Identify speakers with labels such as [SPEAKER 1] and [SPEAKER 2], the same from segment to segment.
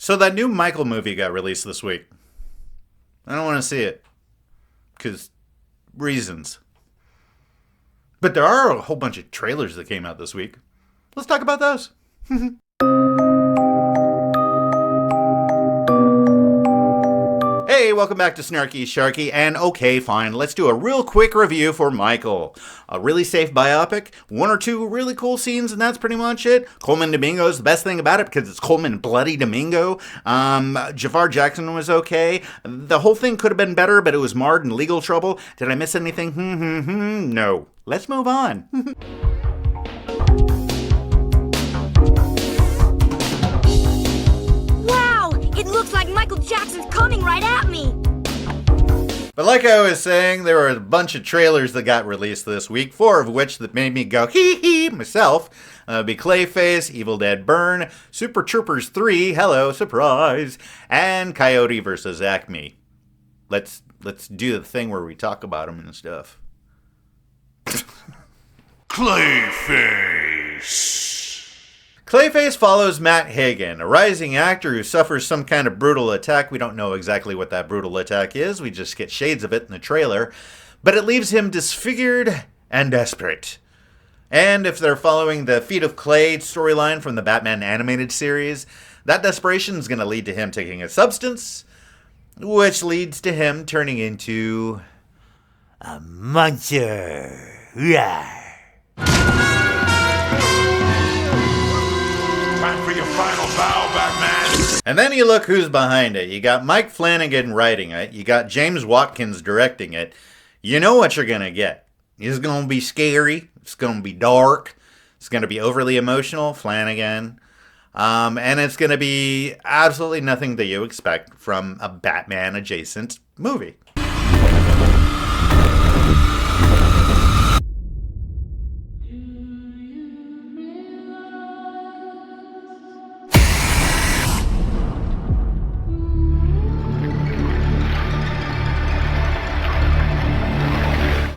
[SPEAKER 1] So that new Michael movie got released this week. I don't want to see it. Because reasons. But there are a whole bunch of trailers that came out this week. Let's talk about those. Hey, welcome back to Snarky Sharky, and okay, fine, let's do a real quick review for Michael. A really safe biopic, one or two really cool scenes, and that's pretty much it. Coleman Domingo's the best thing about it because it's Coleman Bloody Domingo. Jafar Jackson was okay. The whole thing could have been better, but it was marred in legal trouble. Did I miss anything? No. Let's move on.
[SPEAKER 2] It looks like Michael Jackson's coming right at me.
[SPEAKER 1] But like I was saying, there were a bunch of trailers that got released this week, 4 of which that made me go hee hee myself. Be Clayface, Evil Dead Burn, Super Troopers 3, hello, surprise, and Coyote versus Acme. Let's do the thing where we talk about them and stuff.
[SPEAKER 3] Clayface.
[SPEAKER 1] Clayface follows Matt Hagen, a rising actor who suffers some kind of brutal attack. We don't know exactly what that brutal attack is. We just get shades of it in the trailer. But it leaves him disfigured and desperate. And if they're following the Feet of Clay storyline from the Batman animated series, that desperation is going to lead to him taking a substance, which leads to him turning into a monster. Yeah.
[SPEAKER 3] Time for your final bow, Batman.
[SPEAKER 1] And then you look who's behind it. You got Mike Flanagan writing it. You got James Watkins directing it. You know what you're going to get. It's going to be scary. It's going to be dark. It's going to be overly emotional, Flanagan. And it's going to be absolutely nothing that you expect from a Batman-adjacent movie.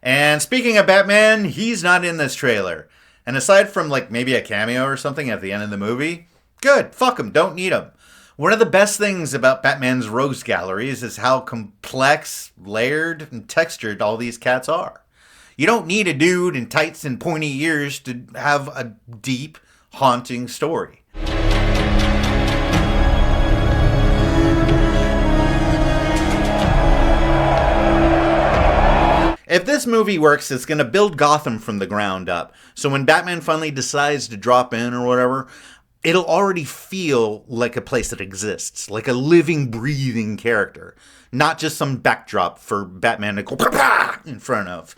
[SPEAKER 1] And speaking of Batman, he's not in this trailer. And aside from like maybe a cameo or something at the end of the movie, good, fuck him, don't need him. One of the best things about Batman's rogues galleries is how complex, layered, and textured all these cats are. You don't need a dude in tights and pointy ears to have a deep, haunting story. If this movie works, it's going to build Gotham from the ground up. So when Batman finally decides to drop in or whatever, it'll already feel like a place that exists, like a living, breathing character, not just some backdrop for Batman to go in front of.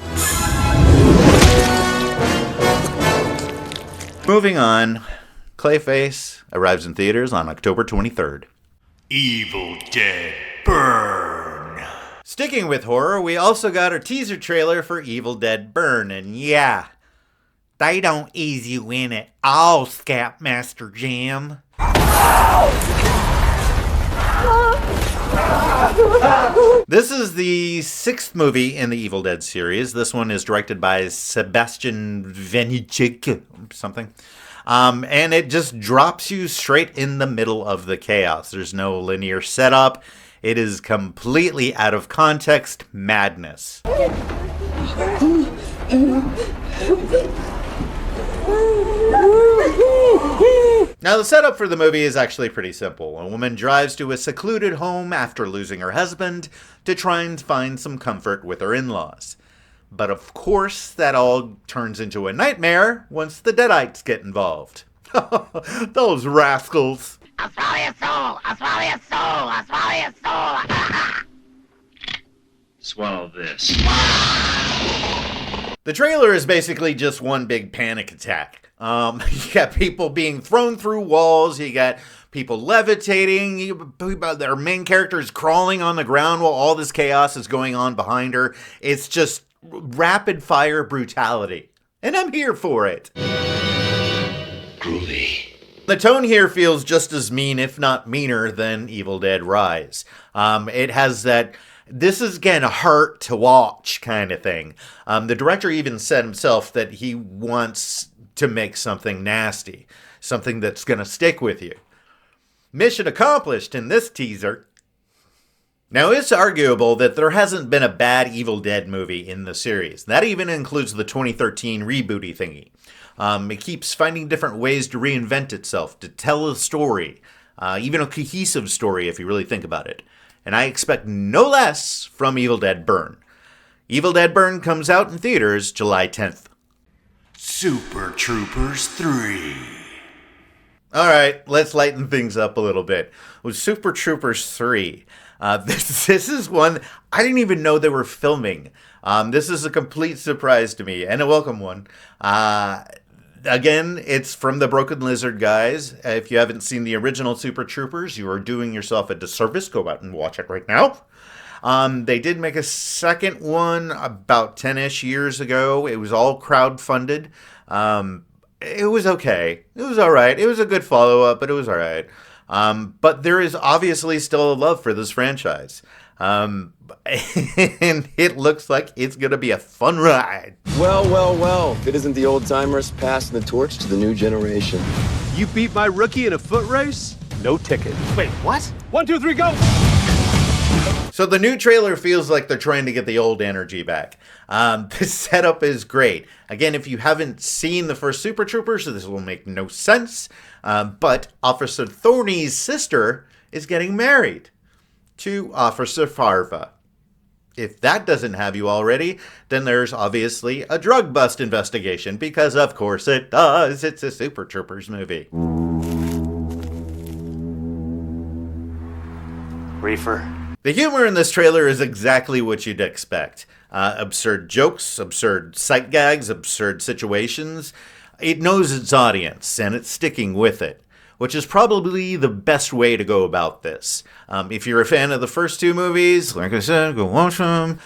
[SPEAKER 1] Moving on, Clayface arrives in theaters on October 23rd.
[SPEAKER 3] Evil Dead Burn.
[SPEAKER 1] Sticking with horror, we also got a teaser trailer for Evil Dead Burn, and yeah, they don't ease you in at all, Scoutmaster Jim. This is the 6th movie in the Evil Dead series. This one is directed by Sebastian Venichik, something. And it just drops you straight in the middle of the chaos. There's no linear setup. It is completely out of context madness. Now, the setup for the movie is actually pretty simple. A woman drives to a secluded home after losing her husband to try and find some comfort with her in-laws. But of course, that all turns into a nightmare once the Deadites get involved. Those rascals.
[SPEAKER 4] I'll swallow your soul! I'll swallow your soul! I'll swallow your soul!
[SPEAKER 5] Swallow this.
[SPEAKER 1] The trailer is basically just one big panic attack. You got people being thrown through walls, you got people levitating, their main character is crawling on the ground while all this chaos is going on behind her. It's just rapid fire brutality. And I'm here for it.
[SPEAKER 5] Groovy.
[SPEAKER 1] The tone here feels just as mean, if not meaner, than Evil Dead Rise. It has that, this is gonna hurt to watch kind of thing. The director even said himself that he wants to make something nasty, something that's gonna stick with you. Mission accomplished in this teaser. Now, it's arguable that there hasn't been a bad Evil Dead movie in the series. That even includes the 2013 rebooty thingy. It keeps finding different ways to reinvent itself, to tell a story, even a cohesive story if you really think about it. And I expect no less from Evil Dead Burn. Evil Dead Burn comes out in theaters July 10th.
[SPEAKER 3] Super Troopers 3.
[SPEAKER 1] All right, let's lighten things up a little bit. With Super Troopers 3, this is one I didn't even know they were filming. This is a complete surprise to me, and a welcome one. Again, it's from the Broken Lizard guys. If you haven't seen the original Super Troopers, you are doing yourself a disservice. Go out and watch it right now. They did make a second one about 10-ish years ago. It was all crowdfunded. It was okay. It was all right. It was a good follow-up, but it was all right. But there is obviously still a love for this franchise. And it looks like it's going to be a fun ride.
[SPEAKER 6] Well. If it isn't the old-timers passing the torch to the new generation.
[SPEAKER 7] You beat my rookie in a foot race? No ticket.
[SPEAKER 8] Wait, what?
[SPEAKER 7] 1, 2, 3, go!
[SPEAKER 1] So the new trailer feels like they're trying to get the old energy back. The setup is great. Again, if you haven't seen the first Super Troopers, this will make no sense. But Officer Thorny's sister is getting married to Officer Farva. If that doesn't have you already, then there's obviously a drug bust investigation, because of course it does. It's a Super Troopers movie.
[SPEAKER 8] Reefer.
[SPEAKER 1] The humor in this trailer is exactly what you'd expect. Absurd jokes, absurd sight gags, absurd situations. It knows its audience, and it's sticking with it, which is probably the best way to go about this. If you're a fan of the first two movies, like I said, go watch them.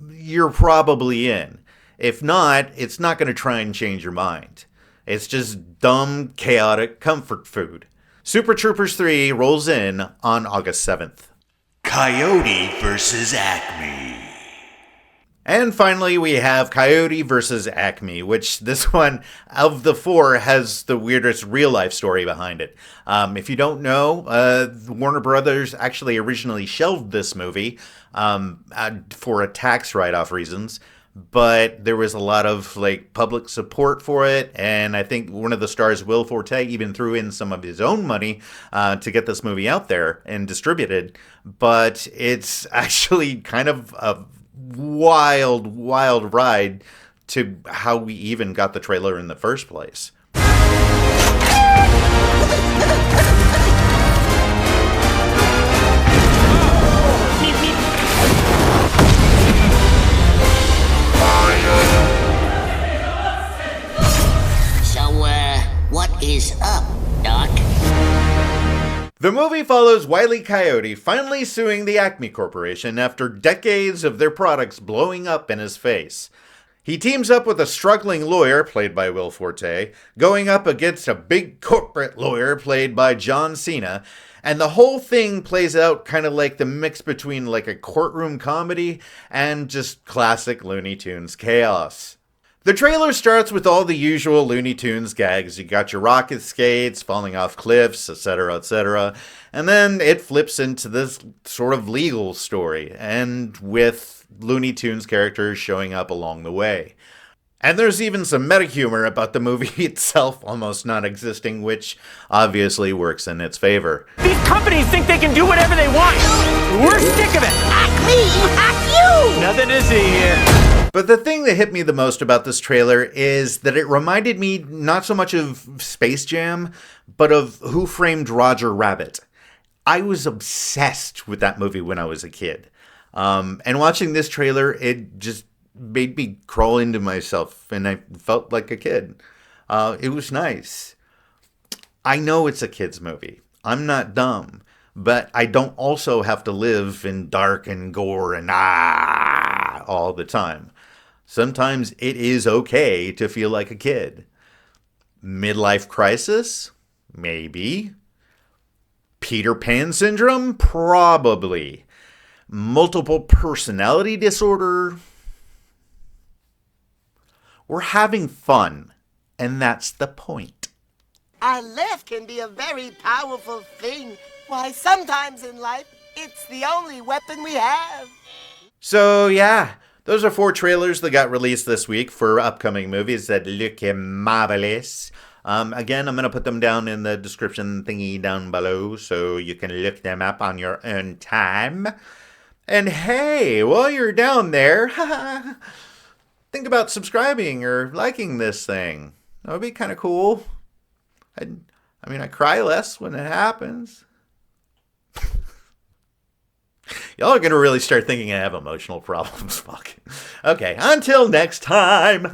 [SPEAKER 1] You're probably in. If not, it's not going to try and change your mind. It's just dumb, chaotic comfort food. Super Troopers 3 rolls in on August 7th.
[SPEAKER 3] Coyote versus Acme.
[SPEAKER 1] And finally, we have Coyote versus Acme, which this one, of the four, has the weirdest real-life story behind it. If you don't know, Warner Brothers actually originally shelved this movie for a tax write-off reasons, but there was a lot of public support for it, and I think one of the stars, Will Forte, even threw in some of his own money to get this movie out there and distributed. But it's actually kind of a wild ride to how we even got the trailer in the first place.
[SPEAKER 4] What is up, Doc?
[SPEAKER 1] The movie follows Wile E. Coyote finally suing the Acme Corporation after decades of their products blowing up in his face. He teams up with a struggling lawyer, played by Will Forte, going up against a big corporate lawyer, played by John Cena, and the whole thing plays out kind of like the mix between a courtroom comedy and just classic Looney Tunes chaos. The trailer starts with all the usual Looney Tunes gags. You got your rocket skates, falling off cliffs, etc., etc. And then it flips into this sort of legal story, and with Looney Tunes characters showing up along the way. And there's even some meta humor about the movie itself almost non-existing, which obviously works in its favor.
[SPEAKER 8] These companies think they can do whatever they want. We're sick of it.
[SPEAKER 2] Acme, hack you!
[SPEAKER 8] Nothing to see here.
[SPEAKER 1] But the thing that hit me the most about this trailer is that it reminded me not so much of Space Jam, but of Who Framed Roger Rabbit. I was obsessed with that movie when I was a kid. And watching this trailer, it just made me crawl into myself, and I felt like a kid. It was nice. I know it's a kid's movie. I'm not dumb. But I don't also have to live in dark and gore and all the time. Sometimes it is okay to feel like a kid. Midlife crisis? Maybe. Peter Pan syndrome? Probably. Multiple personality disorder? We're having fun, and that's the point.
[SPEAKER 9] Our laugh can be a very powerful thing. Why, sometimes in life, it's the only weapon we have.
[SPEAKER 1] So, yeah, those are 4 trailers that got released this week for upcoming movies that look marvelous. Again, I'm going to put them down in the description thingy down below so you can look them up on your own time. And hey, while you're down there, think about subscribing or liking this thing. That would be kind of cool. I cry less when it happens. Y'all are going to really start thinking I have emotional problems. Fuck. Okay, until next time.